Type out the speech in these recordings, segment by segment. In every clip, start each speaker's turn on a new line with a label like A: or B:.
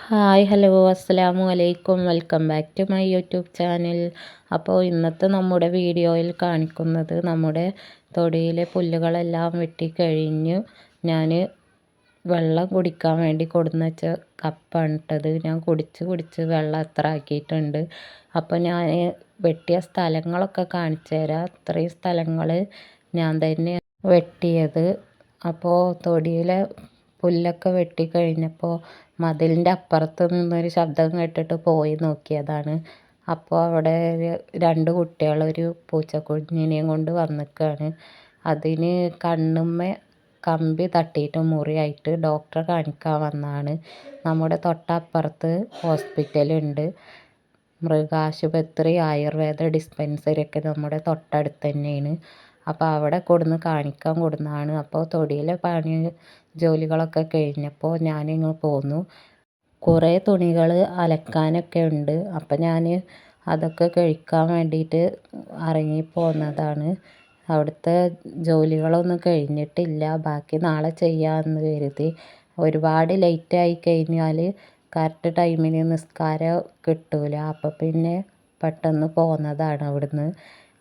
A: Hi hello അസ്സലാമു അലൈക്കും welcome back to my YouTube channel. അപ്പോൾ ഇന്നത്തെ നമ്മുടെ വീഡിയോയിൽ കാണിക്കുന്നത് നമ്മുടെ തൊടിയിലെ പുല്ലുകളെല്ലാം വെട്ടിക്കഴിഞ്ഞു ഞാൻ വെള്ളം കുടിക്കാൻ വേണ്ടി കൊടുന്ന് വെച്ച കപ്പാണ് ഇട്ടത്. ഞാൻ കുടിച്ച് വെള്ളം എത്ര ആക്കിയിട്ടുണ്ട്. അപ്പോൾ ഞാൻ വെട്ടിയ സ്ഥലങ്ങളൊക്കെ കാണിച്ചു തരാം. ഇത്രയും സ്ഥലങ്ങൾ ഞാൻ തന്നെ വെട്ടിയത്. അപ്പോൾ തൊടിയിലെ പുല്ലൊക്കെ വെട്ടിക്കഴിഞ്ഞപ്പോൾ മതിലിൻ്റെ അപ്പുറത്ത് നിന്നൊരു ശബ്ദം കേട്ടിട്ട് പോയി നോക്കിയതാണ്. അപ്പോൾ അവിടെ രണ്ട് കുട്ടികൾ ഒരു പൂച്ചക്കുഞ്ഞിനെയും കൊണ്ട് വന്നിക്കാണ്. അതിന് കണ്ണുമ്മേ കമ്പി തട്ടിയിട്ട് മുറിയായിട്ട് ഡോക്ടറെ കാണിക്കാൻ വന്നതാണ്. നമ്മുടെ തൊട്ടപ്പുറത്ത് ഹോസ്പിറ്റലുണ്ട്. മൃഗാശുപത്രി, ആയുർവേദ ഡിസ്പെൻസറി ഒക്കെ നമ്മുടെ തൊട്ടടുത്ത് തന്നെയാണ്. അപ്പോൾ അവിടെ കൊടുന്ന് കാണിക്കാൻ കൊടുന്നതാണ്. അപ്പോൾ തൊടിയിലെ ജോലികളൊക്കെ കഴിഞ്ഞപ്പോൾ ഞാനിങ്ങ് പോന്നു. കുറേ തുണികൾ അലക്കാനൊക്കെ ഉണ്ട്. അപ്പം ഞാൻ അതൊക്കെ കഴിക്കാൻ വേണ്ടിയിട്ട് ഇറങ്ങിപ്പോന്നതാണ്. അവിടുത്തെ ജോലികളൊന്നും കഴിഞ്ഞിട്ടില്ല. ബാക്കി നാളെ ചെയ്യാമെന്ന് കരുതി. ഒരുപാട് ലേറ്റായി കഴിഞ്ഞാൽ കറക്റ്റ് ടൈമിന് നിസ്കാരം കിട്ടൂല. അപ്പം പിന്നെ പെട്ടെന്ന് പോന്നതാണ് അവിടുന്ന്.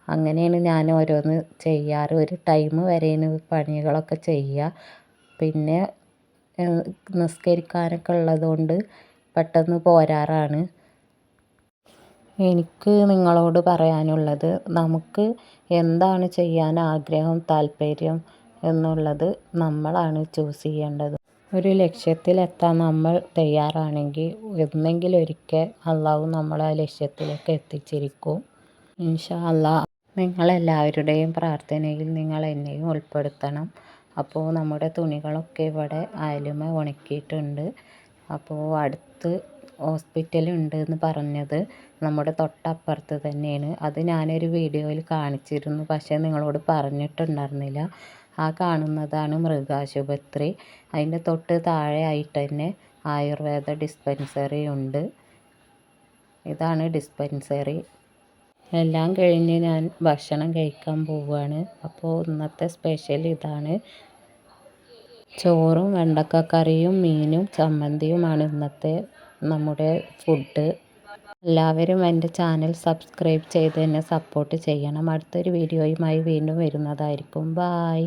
A: അങ്ങനെയാണ് ഞാൻ ഓരോന്ന് ചെയ്യാറ്. ഒരു ടൈം വരെയാണ് പണികളൊക്കെ ചെയ്യുക. പിന്നെ നിസ്കരിക്കാനൊക്കെ ഉള്ളതുകൊണ്ട് പെട്ടെന്ന് പോരാറാണ്. എനിക്ക് നിങ്ങളോട് പറയാനുള്ളത്, നമുക്ക് എന്താണ് ചെയ്യാൻ ആഗ്രഹം താല്പര്യം എന്നുള്ളത് നമ്മളാണ് ചൂസ് ചെയ്യേണ്ടത്. ഒരു ലക്ഷ്യത്തിലെത്താൻ നമ്മൾ തയ്യാറാണെങ്കിൽ എന്നെങ്കിലും ഒരിക്കൽ അള്ളാഹു നമ്മളെ ആ ലക്ഷ്യത്തിലേക്ക് എത്തിച്ചിരിക്കും. ഇൻഷാ അള്ളാഹ്. നിങ്ങളെല്ലാവരുടെയും പ്രാർത്ഥനയിൽ നിങ്ങൾ എന്നെയും ഉൾപ്പെടുത്തണം. അപ്പോൾ നമ്മുടെ തുണികളൊക്കെ ഇവിടെ അയലുമ ഉണക്കിയിട്ടുണ്ട്. അപ്പോൾ അടുത്ത് ഹോസ്പിറ്റലുണ്ട് എന്ന് പറഞ്ഞത് നമ്മുടെ തൊട്ടപ്പുറത്ത് തന്നെയാണ്. അത് ഞാനൊരു വീഡിയോയിൽ കാണിച്ചിരുന്നു, പക്ഷേ നിങ്ങളോട് പറഞ്ഞിട്ടുണ്ടായിരുന്നില്ല. ആ കാണുന്നതാണ് മൃഗാശുപത്രി. അതിൻ്റെ തൊട്ട് താഴെ ആയിട്ട് തന്നെ ആയുർവേദ ഡിസ്പെൻസറി ഉണ്ട്. ഇതാണ് ഡിസ്പെൻസറി. എല്ലാം കഴിഞ്ഞ് ഞാൻ ഭക്ഷണം കഴിക്കാൻ പോവുകയാണ്. അപ്പോൾ ഇന്നത്തെ സ്പെഷ്യൽ ഇതാണ്. ചോറും വെണ്ടക്കക്കറിയും മീനും ചമ്മന്തിയുമാണ് ഇന്നത്തെ നമ്മുടെ ഫുഡ്. എല്ലാവരും എൻ്റെ ചാനൽ സബ്സ്ക്രൈബ് ചെയ്ത് എന്നെ സപ്പോർട്ട് ചെയ്യണം. അടുത്തൊരു വീഡിയോയുമായി വീണ്ടും വരുന്നതായിരിക്കും. ബായ്.